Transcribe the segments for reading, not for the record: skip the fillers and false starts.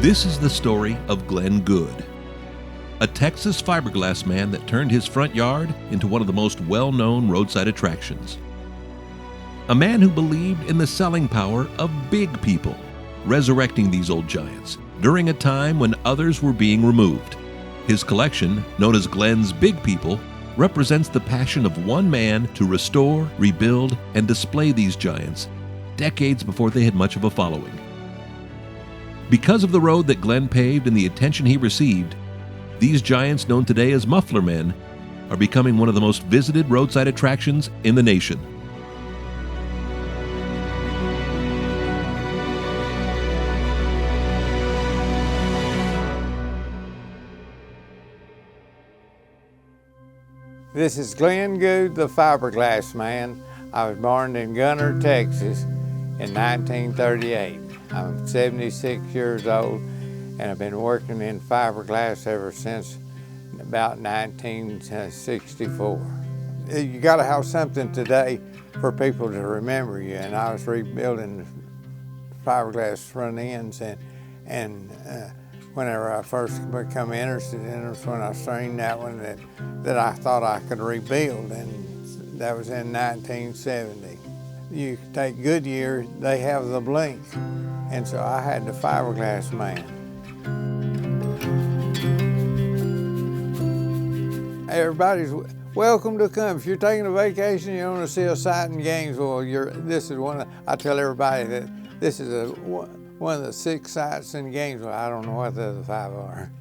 This is the story of Glenn Goode, a Texas fiberglass man that turned his front yard into one of the most well-known roadside attractions. A man who believed in the selling power of big people, resurrecting these old giants during a time when others were being removed. His collection, known as Glenn's Big People, represents the passion of one man to restore, rebuild, and display these giants decades before they had much of a following. Because of the road that Glenn paved and the attention he received, these giants, known today as Muffler Men, are becoming one of the most visited roadside attractions in the nation. This is Glenn Goode, the fiberglass man. I was born in Gunner, Texas in 1938. I'm 76 years old, and I've been working in fiberglass ever since about 1964. You gotta have something today for people to remember you, and I was rebuilding fiberglass front ends, and whenever I first become interested in it was when I strained that one that I thought I could rebuild, and that was in 1970. You take Goodyear, they have the blink, and so I had the fiberglass man. Everybody's welcome to come. If you're taking a vacation, you want to see a sight in Gainesville, this is one. I tell everybody that this is one of the 6 sites in Gainesville. I don't know what the other 5 are.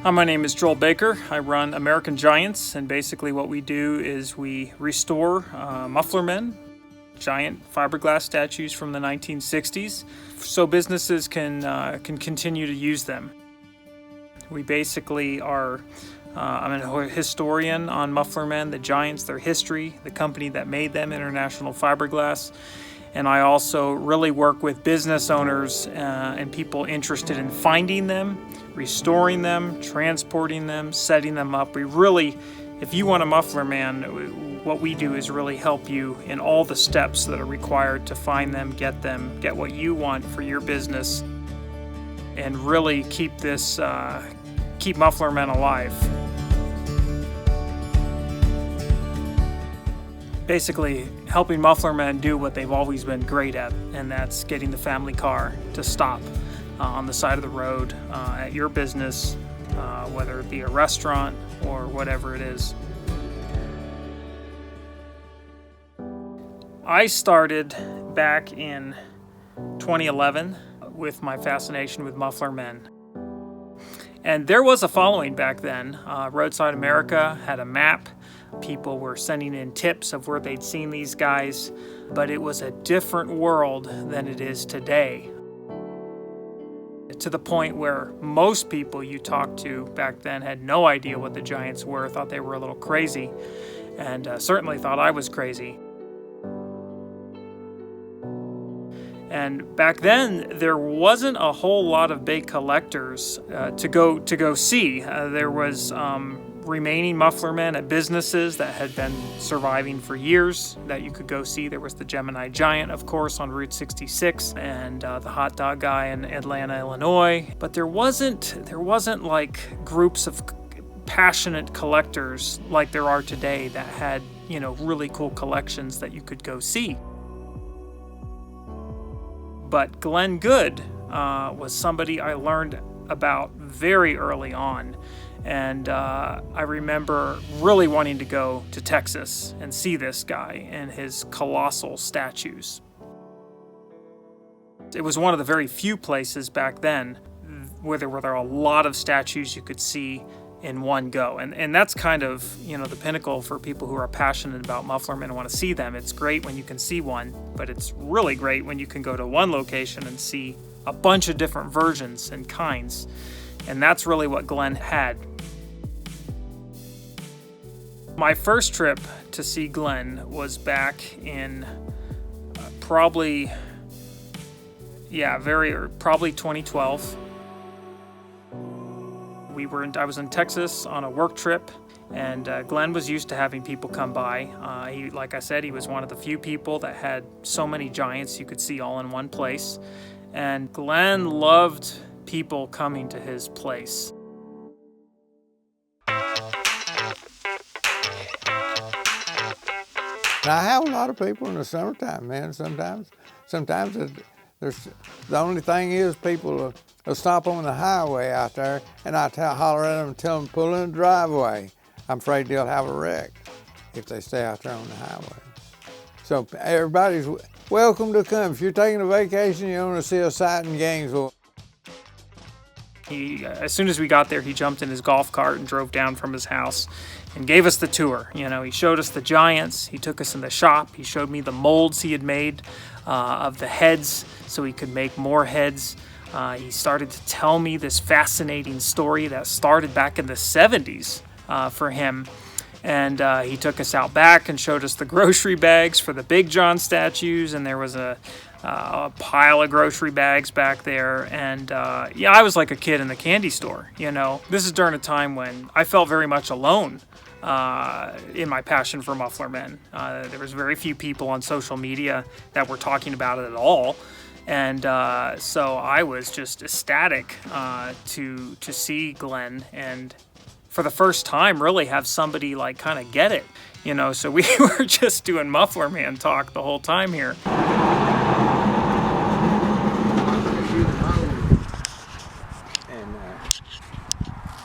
Hi, my name is Joel Baker. I run American Giants, and basically what we do is we restore Muffler Men, giant fiberglass statues from the 1960s, so businesses can continue to use them. We basically are, I'm a historian on Muffler Men, the giants, their history, the company that made them, International Fiberglass. And I also really work with business owners and people interested in finding them, restoring them, transporting them, setting them up. We really, if you want a Muffler Man, what we do is really help you in all the steps that are required to find them, get what you want for your business, and really keep Muffler Men alive. Basically, helping Muffler Men do what they've always been great at, and that's getting the family car to stop on the side of the road at your business, whether it be a restaurant or whatever it is. I started back in 2011 with my fascination with Muffler Men. And there was a following back then. Roadside America had a map. People were sending in tips of where they'd seen these guys, but it was a different world than it is today. To the point where most people you talked to back then had no idea what the giants were, thought they were a little crazy, and certainly thought I was crazy. And back then, there wasn't a whole lot of big collectors to go see. There was remaining Muffler Men at businesses that had been surviving for years that you could go see. There was the Gemini Giant, of course, on Route 66, and the Hot Dog Guy in Atlanta, Illinois. But there wasn't like groups of passionate collectors like there are today that had, really cool collections that you could go see. But Glenn Goode was somebody I learned about very early on. And I remember really wanting to go to Texas and see this guy and his colossal statues. It was one of the very few places back then where there were a lot of statues you could see in one go. And that's kind of, the pinnacle for people who are passionate about Muffler Men and want to see them. It's great when you can see one, but it's really great when you can go to one location and see a bunch of different versions and kinds. And that's really what Glenn had. My first trip to see Glenn was back in probably 2012. I was in Texas on a work trip, and Glenn was used to having people come by. Like I said, he was one of the few people that had so many giants you could see all in one place. And Glenn loved people coming to his place. Now, I have a lot of people in the summertime, man. Sometimes there's the only thing is people will stop on the highway out there, and I holler at them and tell them to pull in the driveway. I'm afraid they'll have a wreck if they stay out there on the highway. So everybody's welcome to come. If you're taking a vacation, you want to see a sight in Gainesville. As soon as we got there, he jumped in his golf cart and drove down from his house and gave us the tour. He showed us the giants. He took us in the shop. He showed me the molds he had made of the heads so he could make more heads. He started to tell me this fascinating story that started back in the 70s for him. And he took us out back and showed us the grocery bags for the Big John statues, and there was a pile of grocery bags back there. And I was like a kid in the candy store. This is during a time when I felt very much alone in my passion for Muffler Men. There was very few people on social media that were talking about it at all. And so I was just ecstatic to see Glenn, and for the first time really have somebody like kind of get it, so we were just doing Muffler Man talk the whole time here.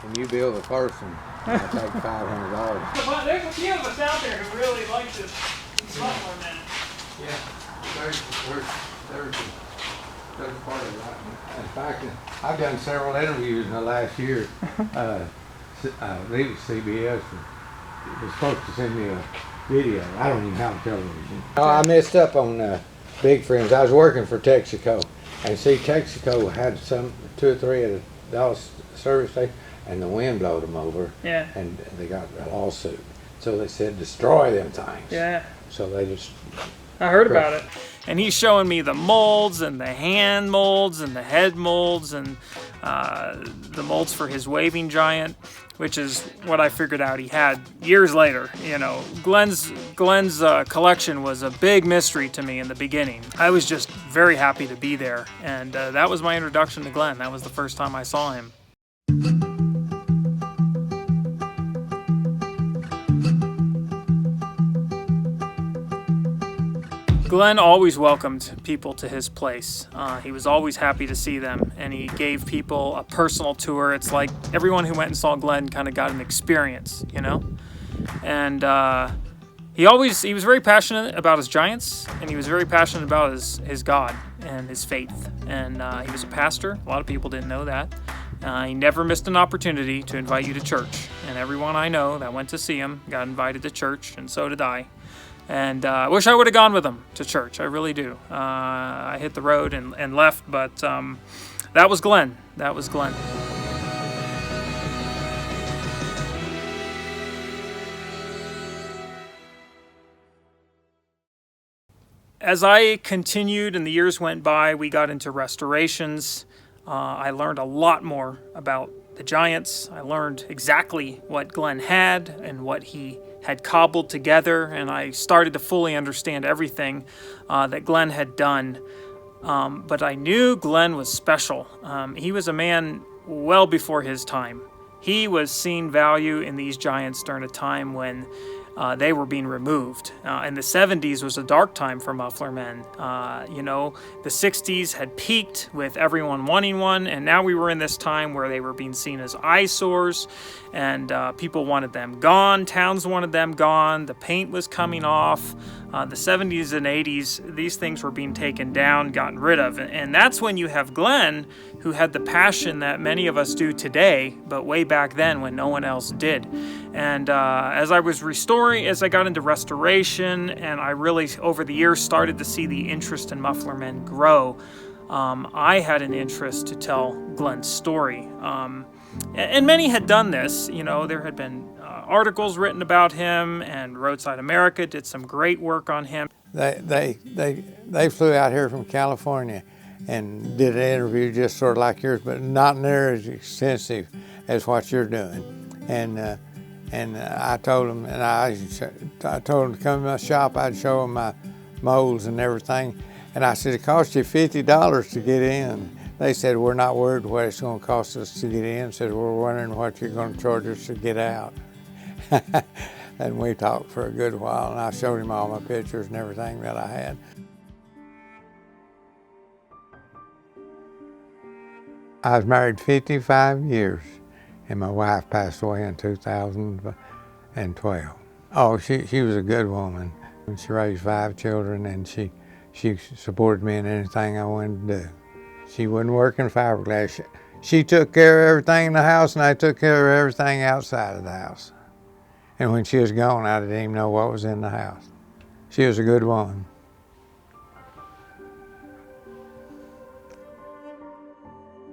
And you build the first one, I'll take $500. There's a few of us out there who really like this Muffler Man. Yeah, there's part of that. In fact, I've done several interviews in the last year. I believe it's CBS. It was supposed to send me a video. I don't even have television. I messed up on Big Friends. I was working for Texaco, and see, Texaco had two or three at a Dallas service station, and the wind blowed them over. Yeah. And they got a lawsuit. So they said destroy them things. Yeah. So they just. I heard about it. And he's showing me the molds and the hand molds and the head molds and the molds for his waving giant, which is what I figured out he had years later. Glenn's collection was a big mystery to me in the beginning. I was just very happy to be there, and that was my introduction to Glenn. That was the first time I saw him. Glenn always welcomed people to his place. He was always happy to see them, and he gave people a personal tour. It's like everyone who went and saw Glenn kind of got an experience, And he was very passionate about his giants, and he was very passionate about his God and his faith. And he was a pastor. A lot of people didn't know that. He never missed an opportunity to invite you to church. And everyone I know that went to see him got invited to church, and so did I. And I wish I would have gone with him to church. I really do. I hit the road and left, but that was Glenn. That was Glenn. As I continued and the years went by, we got into restorations. I learned a lot more about the Giants. I learned exactly what Glenn had and what he had cobbled together, and I started to fully understand everything that Glenn had done. But I knew Glenn was special. He was a man well before his time. He was seeing value in these giants during a time when they were being removed. And the 70s was a dark time for Muffler Men. The 60s had peaked with everyone wanting one, and now we were in this time where they were being seen as eyesores, and people wanted them gone, towns wanted them gone, the paint was coming off. The 70s and 80s, these things were being taken down, gotten rid of. And that's when you have Glenn, who had the passion that many of us do today, but way back then when no one else did. And as I got into restoration, and I really, over the years, started to see the interest in Muffler Men grow, I had an interest to tell Glenn's story. And many had done this. There had been articles written about him, and Roadside America did some great work on him. They flew out here from California and did an interview just sort of like yours, but not near as extensive as what you're doing. And I told them, I told them to come to my shop. I'd show them my molds and everything. And I said, it cost you $50 to get in. They said, we're not worried what it's going to cost us to get in. Said, we're wondering what you're going to charge us to get out. And we talked for a good while, and I showed him all my pictures and everything that I had. I was married 55 years, and my wife passed away in 2012. Oh, she was a good woman. She raised 5 children, and she supported me in anything I wanted to do. She wouldn't work in fiberglass. She took care of everything in the house, and I took care of everything outside of the house. And when she was gone, I didn't even know what was in the house. She was a good woman.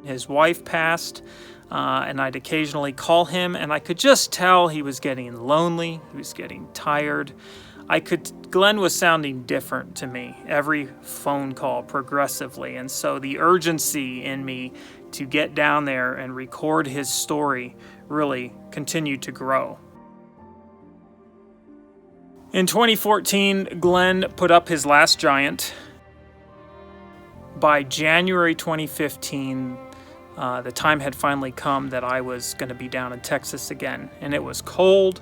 His wife passed, and I'd occasionally call him, and I could just tell he was getting lonely, he was getting tired. Glenn was sounding different to me every phone call progressively, and so the urgency in me to get down there and record his story really continued to grow. In 2014, Glenn put up his last giant. By January 2015, the time had finally come that I was going to be down in Texas again, and it was cold.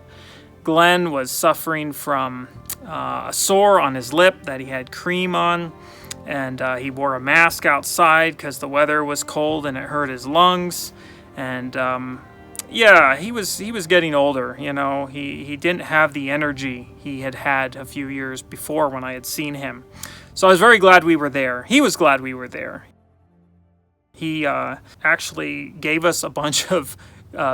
Glenn was suffering from a sore on his lip that he had cream on, and he wore a mask outside because the weather was cold and it hurt his lungs. And he was getting older. He didn't have the energy he had a few years before when I had seen him. So I was very glad we were there. He was glad we were there. He actually gave us a bunch of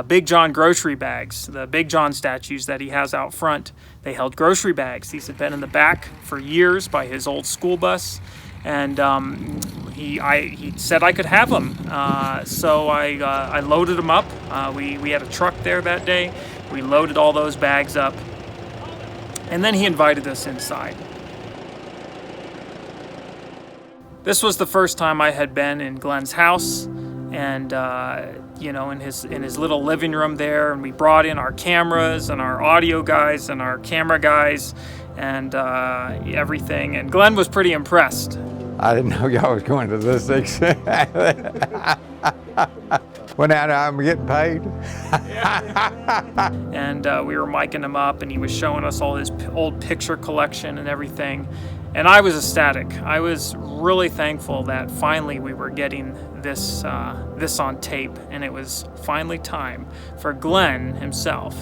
Big John grocery bags. The Big John statues that he has out front, they held grocery bags. These had been in the back for years by his old school bus, and he said I could have them. So I loaded them up. We had a truck there that day. We loaded all those bags up, and then he invited us inside. This was the first time I had been in Glenn's house, and in his little living room there, and we brought in our cameras and our audio guys and our camera guys and everything, and Glenn was pretty impressed. I didn't know y'all was going to this extent. Well, now I'm getting paid. And we were miking him up, and he was showing us all his old picture collection and everything. And I was ecstatic. I was really thankful that finally we were getting this on tape, and it was finally time for Glenn himself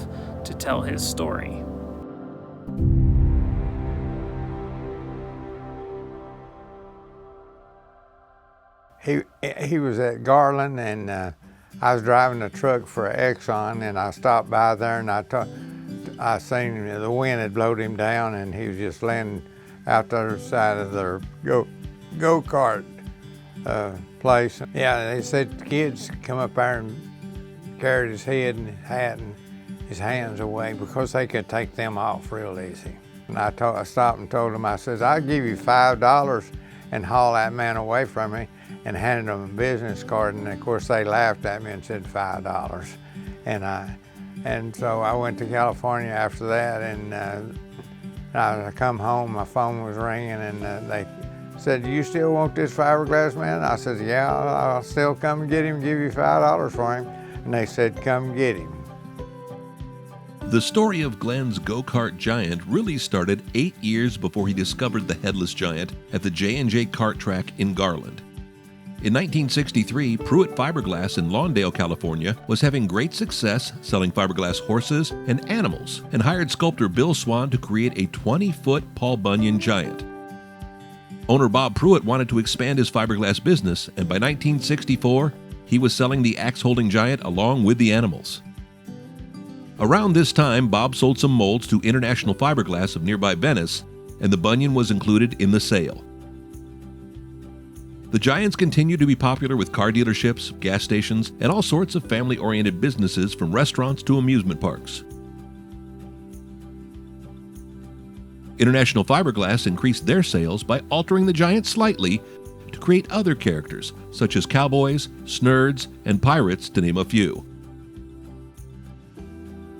to tell his story. He was at Garland, and I was driving a truck for Exxon, and I stopped by there, and I seen him, the wind had blowed him down, and he was just laying out the other side of their go-kart place. Yeah, they said the kids come up there and carried his head and hat and his hands away because they could take them off real easy. And I stopped and told him, I says, I'll give you $5 and haul that man away from me. and handed them a business card, and of course they laughed at me and said $5. And so I went to California after that, and I come home, my phone was ringing, and they said, "You still want this fiberglass man?" I said, "Yeah, I'll still come and get him, give you $5 for him." And they said, "Come get him." The story of Glenn's go-kart giant really started 8 years before he discovered the headless giant at the J&J kart track in Garland. In 1963, Pruitt Fiberglass in Lawndale, California, was having great success selling fiberglass horses and animals, and hired sculptor Bill Swan to create a 20-foot Paul Bunyan giant. Owner Bob Pruitt wanted to expand his fiberglass business, and by 1964, he was selling the axe-holding giant along with the animals. Around this time, Bob sold some molds to International Fiberglass of nearby Venice, and the Bunyan was included in the sale. The Giants continue to be popular with car dealerships, gas stations, and all sorts of family-oriented businesses from restaurants to amusement parks. International Fiberglass increased their sales by altering the Giant slightly to create other characters, such as cowboys, snurds, and pirates, to name a few.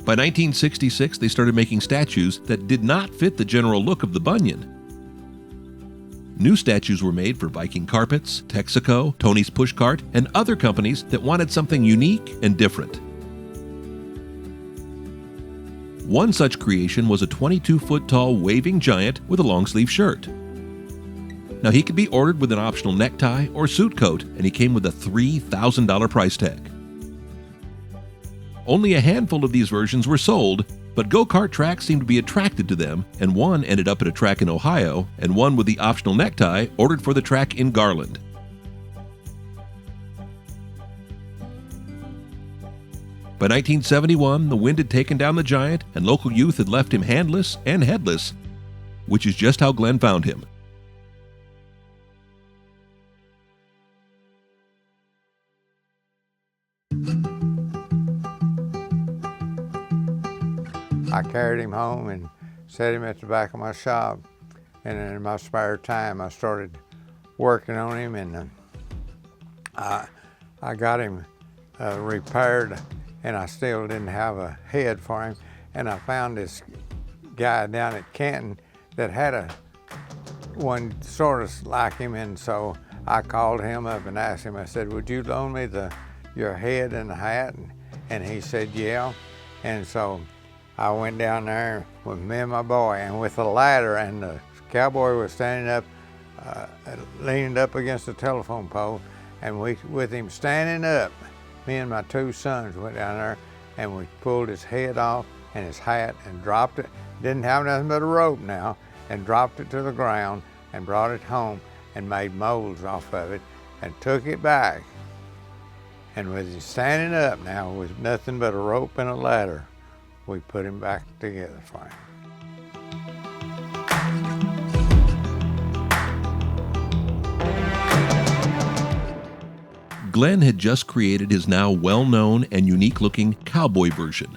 By 1966, they started making statues that did not fit the general look of the Bunyan. New statues were made for Viking Carpets, Texaco, Tony's Pushcart, and other companies that wanted something unique and different. One such creation was a 22-foot-tall waving giant with a long-sleeve shirt. Now, he could be ordered with an optional necktie or suit coat, and he came with a $3,000 price tag. Only a handful of these versions were sold, but go-kart tracks seemed to be attracted to them, and one ended up at a track in Ohio, and one with the optional necktie ordered for the track in Garland. By 1971, the wind had taken down the Giant, and local youth had left him handless and headless, which is just how Glenn found him. I carried him home and set him at the back of my shop, and in my spare time I started working on him, and I got him repaired, and I still didn't have a head for him, and I found this guy down at Canton that had one sort of like him, and so I called him up and asked him, I said, "Would you loan me your head and the hat?" And he said, "Yeah." And so I went down there with me and my boy, and with a ladder, and the cowboy was standing up, leaning up against the telephone pole, and with him standing up, me and my two sons went down there, and we pulled his head off and his hat and dropped it. Didn't have nothing but a rope now, and dropped it to the ground and brought it home and made molds off of it and took it back. And with him standing up now with nothing but a rope and a ladder, we put him back together for him. Glenn had just created his now well-known and unique-looking cowboy version.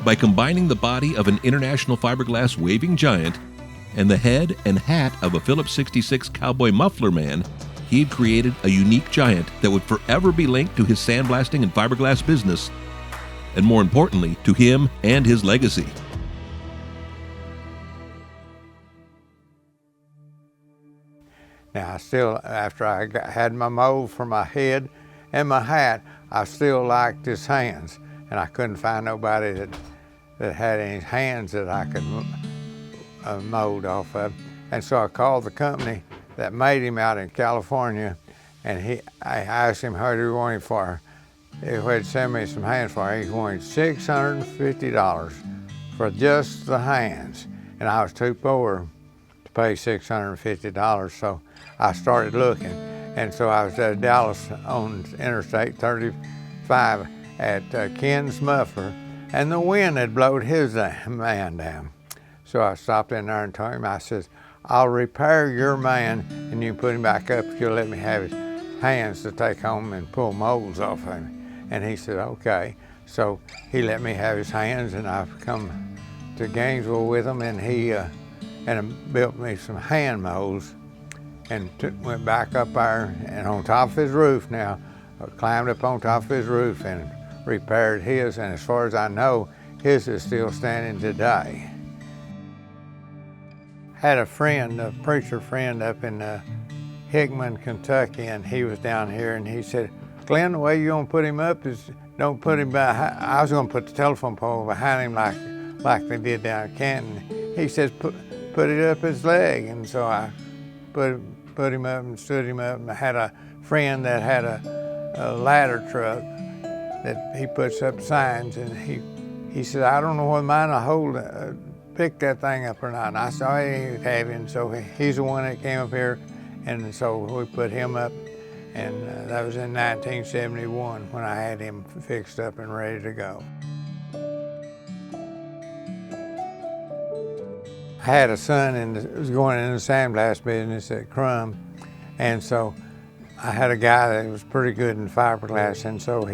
By combining the body of an International Fiberglass waving giant and the head and hat of a Phillips 66 cowboy Muffler Man, he had created a unique giant that would forever be linked to his sandblasting and fiberglass business, and more importantly, to him and his legacy. Now, I still, after I had my mold for my head and my hat, I still liked his hands, and I couldn't find nobody that had any hands that I could mold off of. And so I called the company that made him out in California, and I asked him how he wanted for. He would send me some hands for it. He wanted $650 for just the hands, and I was too poor to pay $650, so I started looking. And so I was at Dallas on Interstate 35 at Ken's Muffler, and the wind had blowed his man down. So I stopped in there and told him, I said, "I'll repair your man, and you can put him back up if you'll let me have his hands to take home and pull molds off of him." And he said, "Okay." So he let me have his hands, and I've come to Gainesville with him, and he built me some hand molds. and went back up there and on top of his roof now, climbed up on top of his roof and repaired his, and as far as I know, his is still standing today. Had a friend, a preacher friend up in Hickman, Kentucky, and he was down here, and he said, Glenn, the way you're gonna put him up is don't put him behind. I was gonna put the telephone pole behind him like they did down at Canton. He says, put it up his leg, and so I put him up and stood him up, and I had a friend that had a ladder truck that he puts up signs, and he said, I don't know whether mine will pick that thing up or not. And I said, oh, he ain't heavy, and so he's the one that came up here, and so we put him up, and that was in 1971 when I had him fixed up and ready to go. I had a son and was going in the sandblast business at Crum, and so I had a guy that was pretty good in fiberglass, and so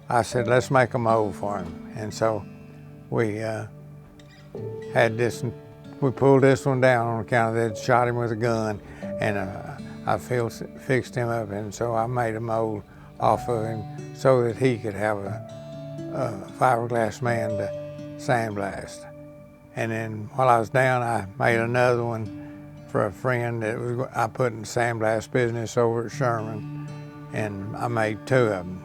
I said, let's make a mold for him. And so we had this, we pulled this one down on account of that, shot him with a gun, and I fixed him up, and so I made a mold off of him so that he could have a fiberglass man to sandblast. And then while I was down, I made another one for a friend that I put in the sandblast business over at Sherman, and I made 2 of them.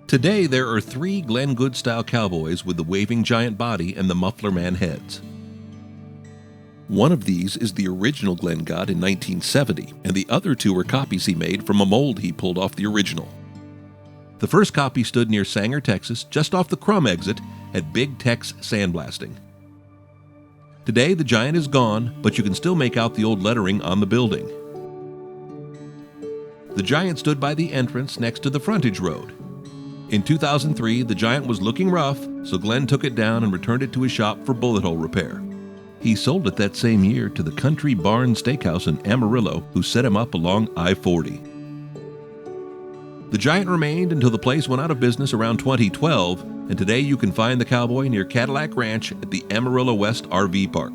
Today, there are 3 Glenn Goode style cowboys with the waving giant body and the Muffler Man heads. One of these is the original Glenn Goode in 1970, and the other 2 are copies he made from a mold he pulled off the original. The first copy stood near Sanger, Texas, just off the Crum exit at Big Tex Sandblasting. Today, the giant is gone, but you can still make out the old lettering on the building. The giant stood by the entrance next to the frontage road. In 2003, the giant was looking rough, so Glenn took it down and returned it to his shop for bullet hole repair. He sold it that same year to the Country Barn Steakhouse in Amarillo, who set him up along I-40. The giant remained until the place went out of business around 2012, and today you can find the cowboy near Cadillac Ranch at the Amarillo West RV Park.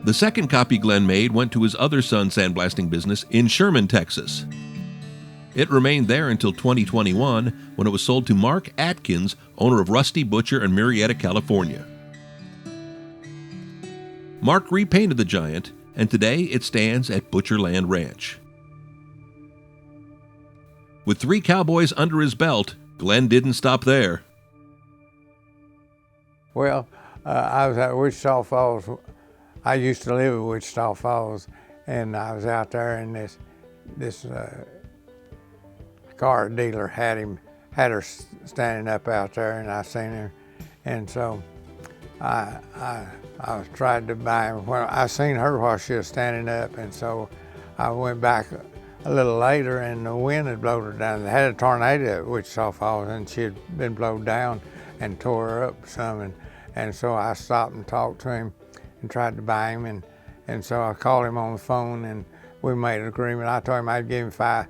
The second copy Glenn made went to his other son's sandblasting business in Sherman, Texas. It remained there until 2021, when it was sold to Mark Atkins, owner of Rusty Butcher in Murrieta, California. Mark repainted the giant, and today it stands at Butcherland Ranch. With 3 cowboys under his belt, Glenn didn't stop there. Well, I was at Wichita Falls. I used to live in Wichita Falls, and I was out there, and this car dealer had her standing up out there, and I seen her, and so I tried to buy him. Well, I seen her while she was standing up, and so I went back a little later, and the wind had blown her down. They had a tornado at Wichita Falls, and she had been blown down and tore her up some, and so I stopped and talked to him and tried to buy him, and so I called him on the phone, and we made an agreement. I told him I'd give him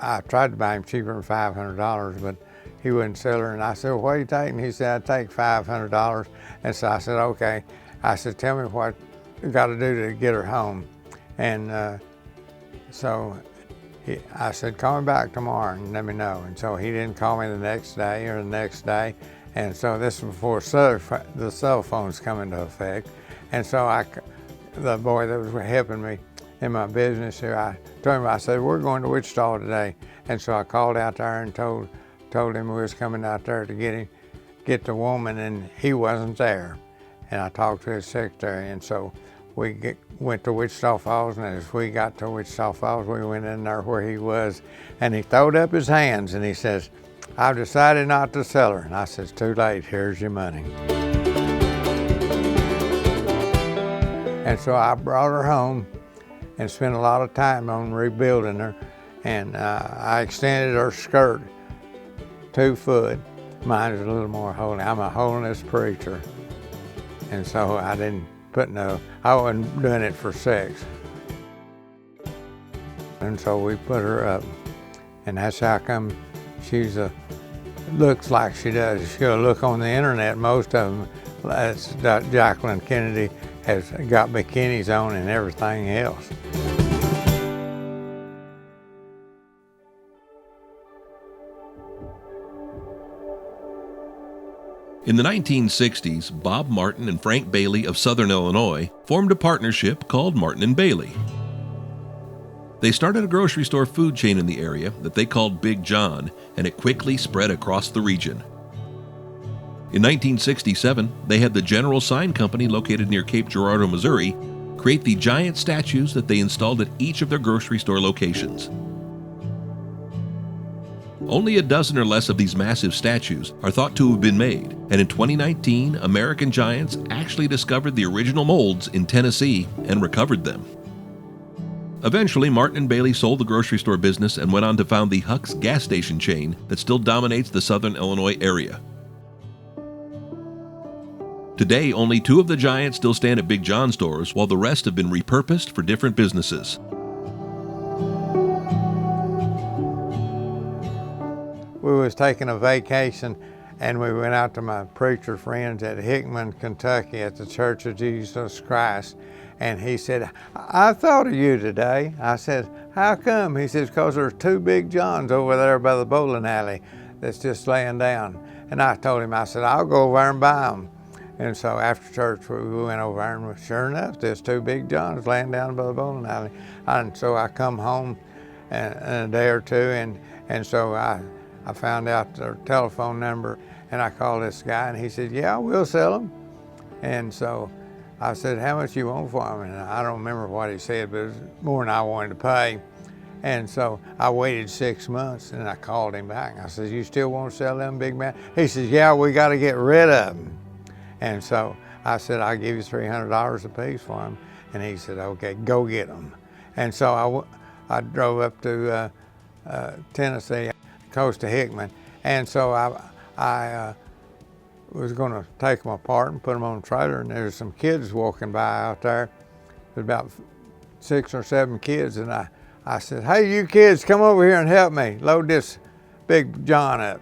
I tried to buy him cheaper than $500, but he wouldn't sell her, and I said, well, what are you taking? He said, I'd take $500, and so I said, okay. I said, tell me what you got to do to get her home, and so I said, call me back tomorrow and let me know. And so he didn't call me the next day or the next day. And so this was before the cell phones come into effect. And so the boy that was helping me in my business here, I told him, I said, we're going to Wichita today. And so I called out there and told him we was coming out there to get the woman, and he wasn't there. And I talked to his secretary, and so we went to Wichita Falls, and as we got to Wichita Falls, we went in there where he was, and he throwed up his hands, and he says, I've decided not to sell her. And I said, too late, here's your money. And so I brought her home and spent a lot of time on rebuilding her, and I extended her skirt 2 foot. Mine is a little more holy. I'm a holiness preacher, and so I didn't I wasn't doing it for sex. And so we put her up, and that's how come looks like she does. She'll look on the internet, most of them, Jacqueline Kennedy has got bikinis on and everything else. In the 1960s, Bob Martin and Frank Bailey of Southern Illinois formed a partnership called Martin & Bailey. They started a grocery store food chain in the area that they called Big John, and it quickly spread across the region. In 1967, they had the General Sign Company located near Cape Girardeau, Missouri, create the giant statues that they installed at each of their grocery store locations. Only a dozen or less of these massive statues are thought to have been made, and in 2019, American Giants actually discovered the original molds in Tennessee and recovered them. Eventually, Martin & Bailey sold the grocery store business and went on to found the Huck's gas station chain that still dominates the southern Illinois area. Today, only 2 of the Giants still stand at Big John stores, while the rest have been repurposed for different businesses. We was taking a vacation and we went out to my preacher friends at Hickman, Kentucky at the Church of Jesus Christ. And he said, I thought of you today. I said, how come? He says, because there's 2 Big Johns over there by the bowling alley that's just laying down. And I told him, I said, I'll go over there and buy them. And so after church, we went over there and sure enough, there's 2 Big Johns laying down by the bowling alley. And so I come home in a day or two, and so I found out their telephone number, and I called this guy, and he said, yeah, we'll sell them. And so I said, how much you want for them? And I don't remember what he said, but it was more than I wanted to pay. And so I waited 6 months, and I called him back. I said, you still want to sell them, big man? He says, yeah, we got to get rid of them. And so I said, I'll give you $300 a piece for them. And he said, okay, go get them. And so I drove up to Tennessee, close to Hickman. And so I was going to take them apart and put them on a trailer, and there's some kids walking by out there. There's about 6 or 7 kids, and I said, hey, you kids, come over here and help me load this Big John up.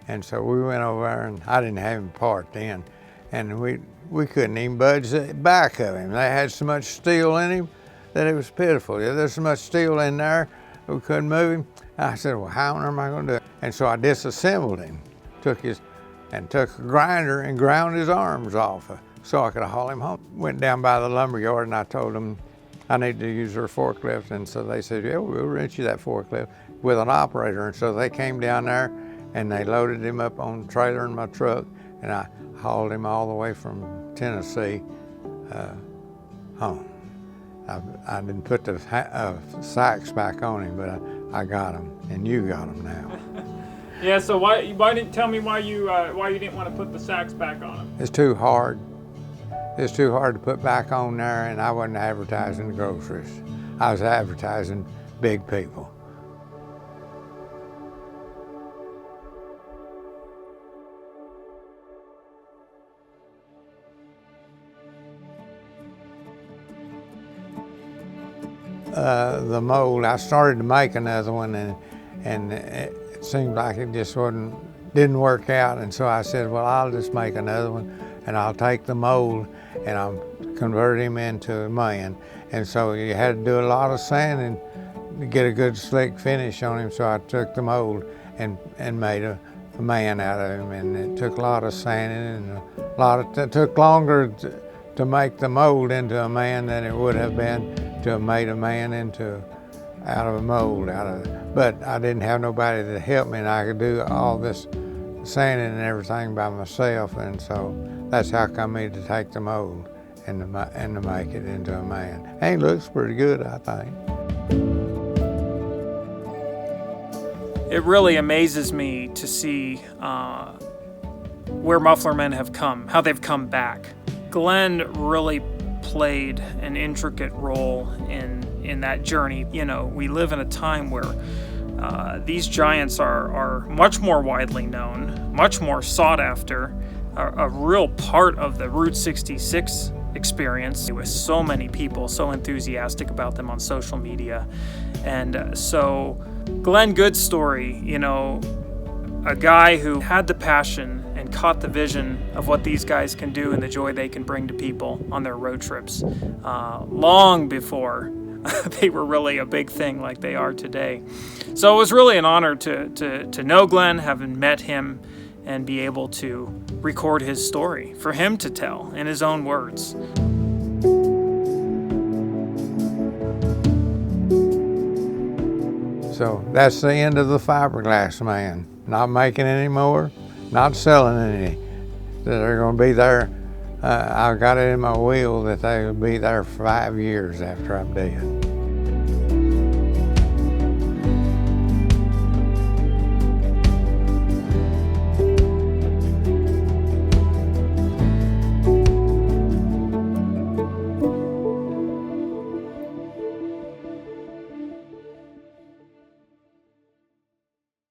And so we went over there, and I didn't have him parked in, and we couldn't even budge the back of him. They had so much steel in him that it was pitiful. There's so much steel in there, we couldn't move him. I said, well, how am I going to do it? And so I disassembled him, took a grinder and ground his arms off so I could haul him home. Went down by the lumber yard, and I told them I need to use their forklift. And so they said, yeah, we'll rent you that forklift with an operator. And so they came down there, and they loaded him up on the trailer in my truck, and I hauled him all the way from Tennessee home. I didn't put the sacks back on him, but I got them, and you got them now. Yeah. So why didn't tell me why you didn't want to put the sacks back on them? It's too hard. It's too hard to put back on there, and I wasn't advertising the groceries. I was advertising big people. The mold, I started to make another one, and it seemed like it just didn't work out. And so I said, well, I'll just make another one, and I'll take the mold and I'll convert him into a man. And so you had to do a lot of sanding to get a good slick finish on him. So I took the mold and made a man out of him, and it took a lot of sanding and it took longer to make the mold into a man than it would have been to have made a man out of a mold. But I didn't have nobody to help me, and I could do all this sanding and everything by myself, and so that's how come me to take the mold and to make it into a man. And it looks pretty good, I think. It really amazes me to see where Muffler Men have come, how they've come back. Glenn really played an intricate role in that journey. You know, we live in a time where these giants are much more widely known, much more sought after, a real part of the Route 66 experience, with so many people so enthusiastic about them on social media. And so Glenn Goode's story, you know, a guy who had the passion and caught the vision of what these guys can do and the joy they can bring to people on their road trips, long before they were really a big thing like they are today. So it was really an honor to know Glenn, having met him, and be able to record his story for him to tell in his own words. So that's the end of the fiberglass man. Not making any more, not selling any. They're going to be there. I've got it in my will that they'll be there for 5 years after I'm dead.